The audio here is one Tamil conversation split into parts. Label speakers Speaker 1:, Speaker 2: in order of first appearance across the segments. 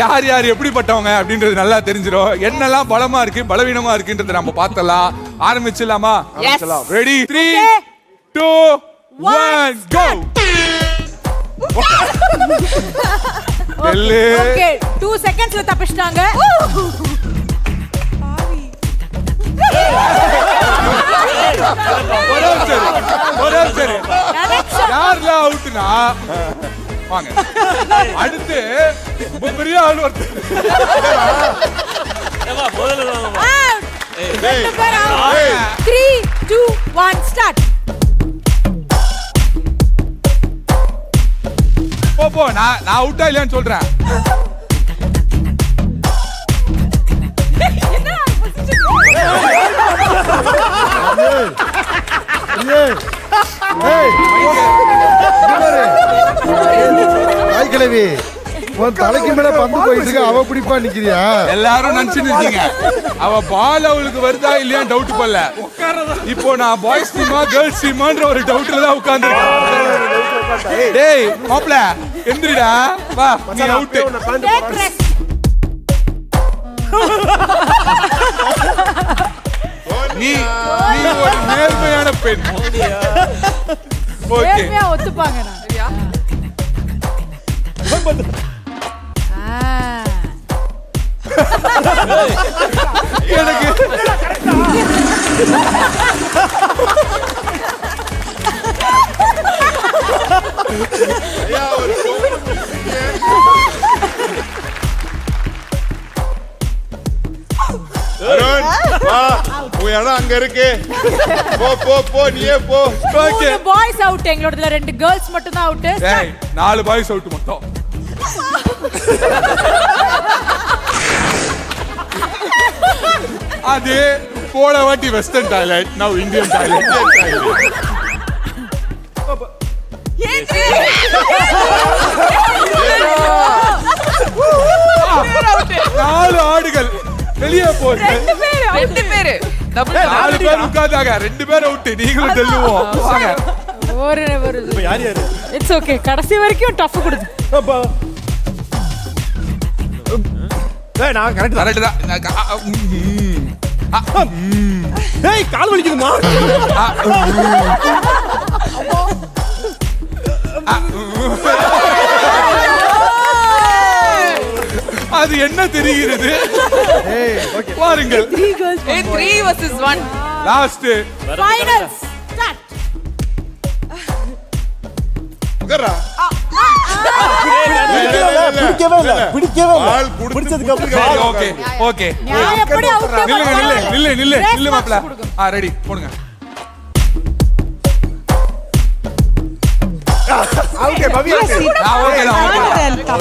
Speaker 1: யார் யார் எப்படிப்பட்டவங்க அப்படின்றது நல்லா தெரிஞ்சிடும். என்னெல்லாம் பலமா இருக்கு பலவீனமா இருக்குன்றத நம்ம பார்த்தலாம். ஆரம்பிச்சிடலாமா? ரெடி 3 2 1 கோ.
Speaker 2: ஓகே 2 செகண்ட்ஸ்ல தப்பிச்சிட்டாங்க.
Speaker 1: சரி யாரெல்லாம் அவுட்னா வாங்க. அடுத்து பெரிய ஆள் ஒருத்தர்.
Speaker 2: 3 2 1 ஸ்டார்ட்.
Speaker 1: போ நான் அவுட்டா இல்லையான்னு சொல்றேன்.
Speaker 3: தலைக்கு மேல பந்து போயிட்டு அவ பிடிப்பா நிக்கிறியா?
Speaker 1: எல்லாரும் நினைச்சுருக்கீங்க அவ பால் அவளுக்கு வருதா இல்லையா டவுட் பண்ணல. இப்போ நான் பாய்ஸ் டீமா கேர்ள்ஸ் டீமான்ற ஒரு டவுட்ல தான் உட்கார்ந்திருக்கேன். டேய் மாப்ள எந்திரிடா வா நீ அவுட். நீ ஒரு நேர்மையான பெண். ஓகே
Speaker 2: நேர்மையா ஒத்துப்பாங்க நான். சரியா?
Speaker 1: எனக்கு
Speaker 4: அருண் வா உன் இடம் அங்க இருக்கு. போ போ போ நீயே போ.
Speaker 1: Okay
Speaker 2: boys out. எங்களோடதுல 2 கேர்ள்ஸ் மட்டும் தான் அவுட்.
Speaker 1: டேய் 4 பாய்ஸ் அவுட் மொத்தம். அது போன வாட்டி வெஸ்டர்ன் டாய்லெட் நவ இந்தியன் டாய்லெட். நாலு ஆடுகள் வெளியே போகுது.
Speaker 5: 2 பேரு
Speaker 1: 4 பேர் உட்கார்ந்தாங்க. 2 பேர் அவுட். நீங்களும் டெல்லுவோம் வாங்க.
Speaker 2: ஒரு
Speaker 3: யார் யாரு?
Speaker 2: It's okay. கடைசி வரைக்கும் டஃப் கொடுத்து.
Speaker 3: நான் கரெக்ட்
Speaker 1: கரெக்ட் தான்.
Speaker 3: ஏய் கால் வலிக்குதுமா?
Speaker 1: அது என்ன தெரிகிறது? பாருங்கள்
Speaker 5: 3 vs 1
Speaker 1: லாஸ்ட்
Speaker 2: ஃபைனல்ஸ் ஸ்டார்ட்.
Speaker 4: உட்கார்றா.
Speaker 3: பிடிக்கவே இல்ல.
Speaker 4: பால் குடிச்சதுக்கு
Speaker 1: ஓகே ஓகே ஓகே.
Speaker 2: நான் எப்படி அவுட்
Speaker 1: நில்லு மாப்ள. ரெடி போடுங்க.
Speaker 3: Okay Pavi okay.
Speaker 1: Okay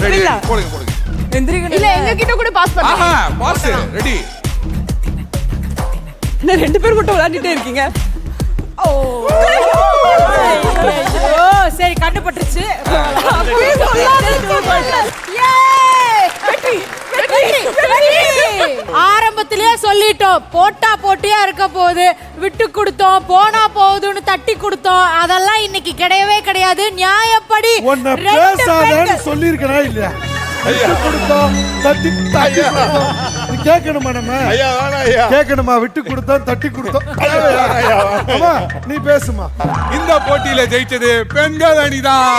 Speaker 1: ready போடுங்க.
Speaker 5: எந்திரிங்க. இல்ல எங்க கிட்ட கூட பாஸ் பண்ணுங்க.
Speaker 1: Pass ready.
Speaker 5: என்ன 2 பேர் மட்டும் விளையாடிட்டே இருக்கீங்க?
Speaker 2: ஓ சரி கண்டுபட்டுருச்சு. ஆரம்பத்திலேயே சொல்லிட்டோம் போட்டா போட்டியா இருக்க போகுது. விட்டு கொடுத்தோம் போனா போகுதுன்னு தட்டி கொடுத்தோம். அதெல்லாம் இன்னைக்கு கிடையவே கிடையாது. நியாயப்படி
Speaker 3: சொல்லிருக்கா இல்லையா? கொடுத்தோம் தட்டி கேட்கணுமா? நம்ம
Speaker 4: ஐயா வேணா ஐயா
Speaker 3: கேட்கணுமா? விட்டு கொடுத்தோம் தட்டி கொடுத்தோம். நீ பேசுமா.
Speaker 1: இந்த போட்டியில ஜெயிச்சது பெண்கள் அணிதான்.